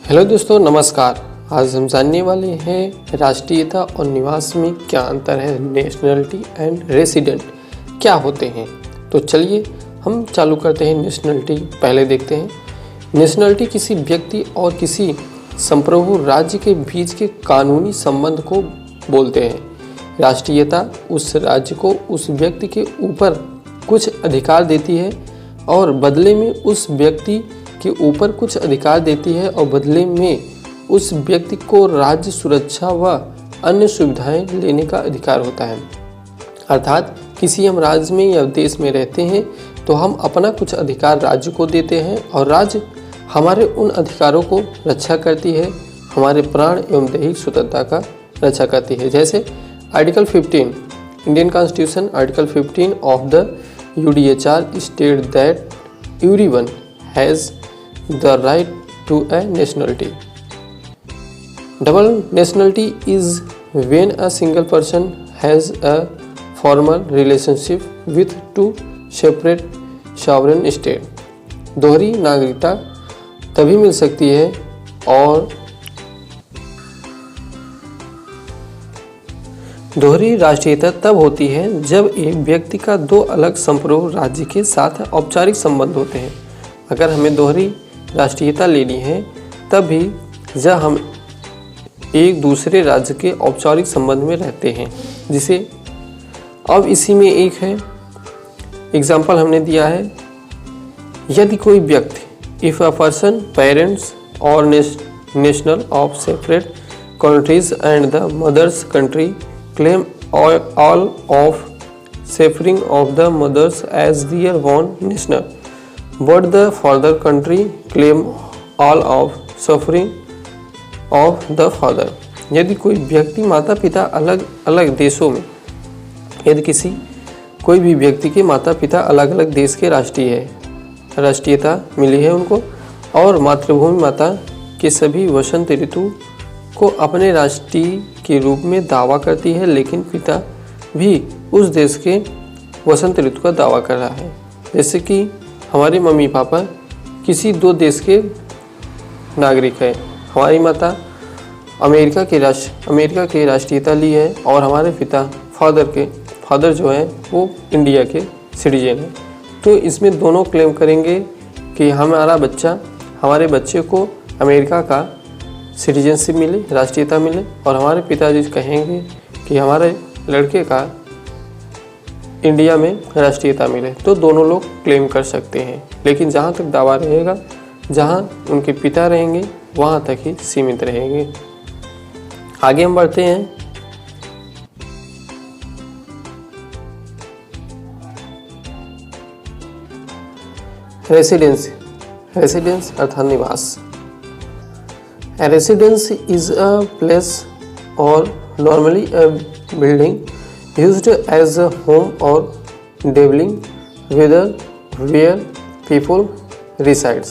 Hello दोस्तों, नमस्कार। आज हम जानने वाले हैं राष्ट्रीयता और निवास में क्या अंतर है। नेशनलिटी एंड रेसिडेंट क्या होते हैं। तो चलिए हम चालू करते हैं। नेशनलिटी पहले देखते हैं। नेशनलिटी किसी व्यक्ति और किसी संप्रभु राज्य के बीच के कानूनी संबंध को बोलते हैं। राष्ट्रीयता उस राज्य को उस व्यक्ति के ऊपर कुछ अधिकार देती है और बदले में उस व्यक्ति के ऊपर कुछ अधिकार देती है और बदले में उस व्यक्ति को राज्य सुरक्षा व अन्य सुविधाएं लेने का अधिकार होता है। अर्थात किसी हम राज्य में या देश में रहते हैं तो हम अपना कुछ अधिकार राज्य को देते हैं और राज्य हमारे उन अधिकारों को रक्षा करती है, हमारे प्राण एवं दैहिक स्वतंत्रता का रक्षा करती है। जैसे article 15 Indian constitution article 15 of the UDHR state that everyone has the right to a nationality. Double nationality is when a single person has a formal relationship with two separate sovereign state. दोहरी नागरिकता तभी मिल सकती है और दोहरी राष्ट्रीयता तब होती है जब एक व्यक्ति का दो अलग संप्रभु राज्य के साथ औपचारिक संबंध होते हैं। अगर हमें दोहरी राष्ट्रीयता लेनी है तब भी जब हम एक दूसरे राज्य के औपचारिक संबंध में रहते हैं, जिसे अब इसी में एक है एग्जाम्पल हमने दिया है। यदि कोई व्यक्ति इफ अ पर्सन पेरेंट्स और national of separate countries and the mothers country claim all of suffering of the mothers as their born national but the father country claim all of suffering of the father। यदि कोई व्यक्ति माता पिता अलग अलग देशों में कोई भी व्यक्ति के माता पिता अलग अलग देश के राष्ट्रीयता मिली है उनको और मातृभूमि माता के सभी वसंत ऋतु को अपने राष्ट्रीय के रूप में दावा करती है, लेकिन पिता भी उस देश के वसंत ऋतु का दावा कर रहा है। जैसे कि हमारे मम्मी पापा किसी दो देश के नागरिक हैं। हमारी माता अमेरिका की राष्ट्रीयता ली है और हमारे पिता फादर जो हैं वो इंडिया के सिटीजन हैं। तो इसमें दोनों क्लेम करेंगे कि हमारे बच्चे को अमेरिका का सिटीजनशिप मिले, राष्ट्रीयता मिले, और हमारे पिताजी कहेंगे कि हमारे लड़के का इंडिया में राष्ट्रीयता मिले। तो दोनों लोग क्लेम कर सकते हैं, लेकिन जहाँ तक दावा रहेगा, जहाँ उनके पिता रहेंगे वहाँ तक ही सीमित रहेंगे। आगे हम बढ़ते हैं। रेसिडेंस अर्थात निवास। A residence is a place or normally a building used as a home or dwelling where people resides।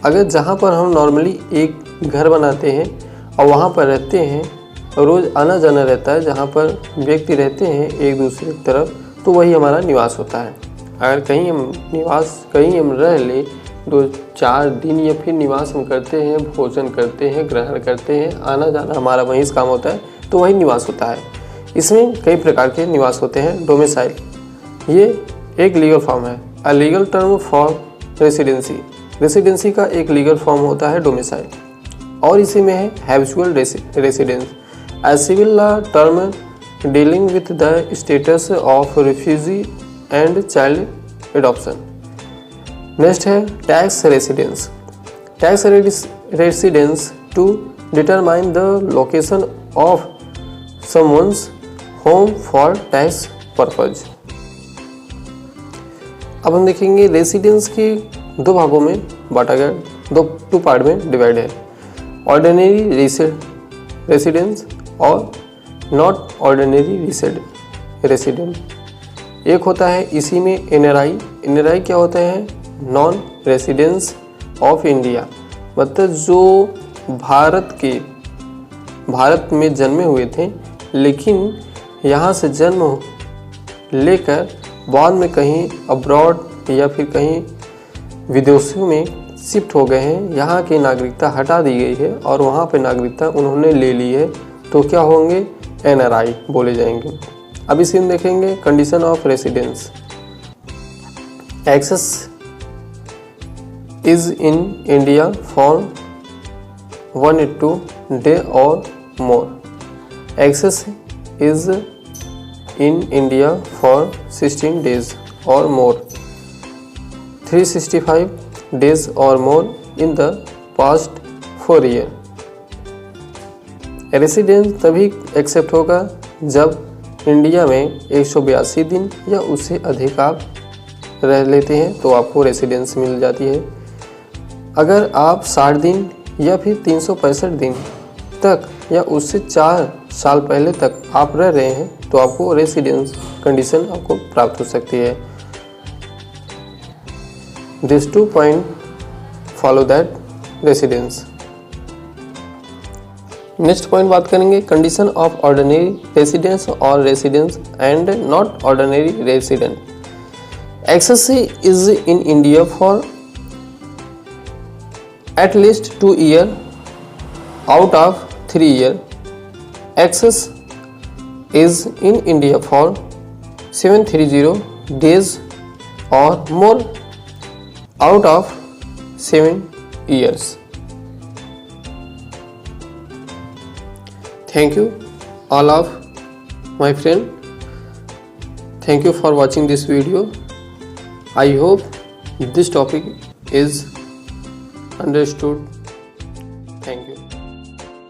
अगर जहाँ पर हम नॉर्मली एक घर बनाते हैं और वहाँ पर रहते हैं और रोज़ आना जाना रहता है, जहाँ पर व्यक्ति रहते हैं एक दूसरे की तरफ, तो वही हमारा निवास होता है। अगर कहीं हम रह ले 2-4 दिन या फिर निवास हम करते हैं, भोजन करते हैं, ग्रहण करते हैं, आना जाना हमारा वहीं से काम होता है, तो वही निवास होता है। इसमें कई प्रकार के निवास होते हैं। डोमिसाइल ये एक लीगल फॉर्म है। A legal term for residency का एक लीगल फॉर्म होता है डोमिसाइल, और इसी में है habitual residence. A civil law term dealing with the status of refugee and child adoption. Next है tax residence to determine the location of someone's home for tax purpose. अब हम देखेंगे रेसिडेंस के दो भागों में बांटा गया, दो पार्ट में डिवाइड है। ऑर्डिनरी रेसिडेंस और नॉट ऑर्डिनरी रेसिडेंट। एक होता है इसी में NRI क्या होता है? नॉन रेसिडेंस ऑफ इंडिया, मतलब जो भारत में जन्मे हुए थे लेकिन यहाँ से जन्म लेकर बाद में कहीं अब्रॉड या फिर कहीं विदेशों में शिफ्ट हो गए हैं, यहाँ की नागरिकता हटा दी गई है और वहाँ पे नागरिकता उन्होंने ले ली है, तो क्या होंगे? NRI बोले जाएंगे। अब इसी में देखेंगे condition of residence. Access is in India for 182 day और more. Access is in India for 16 days or more, 365 days or more in the past 4 years। Residence तभी एक्सेप्ट होगा जब इंडिया में 182 दिन या उससे अधिक आप रह लेते हैं तो आपको रेसिडेंस मिल जाती है। अगर आप 60 दिन या फिर 365 दिन तक या उससे 4 साल पहले तक आप रह रहे हैं तो आपको रेसिडेंस कंडीशन आपको प्राप्त हो सकती है। These 2 points follow that residence। Next point बात करेंगे कंडीशन ऑफ ऑर्डिनरी रेसिडेंस और residence and not ordinary resident. Access is in India for at least 2 years out of 3 years। Access is in India for 730 days or more out of 7 years। Thank you all of my friend. Thank you for watching this video. I hope this topic is understood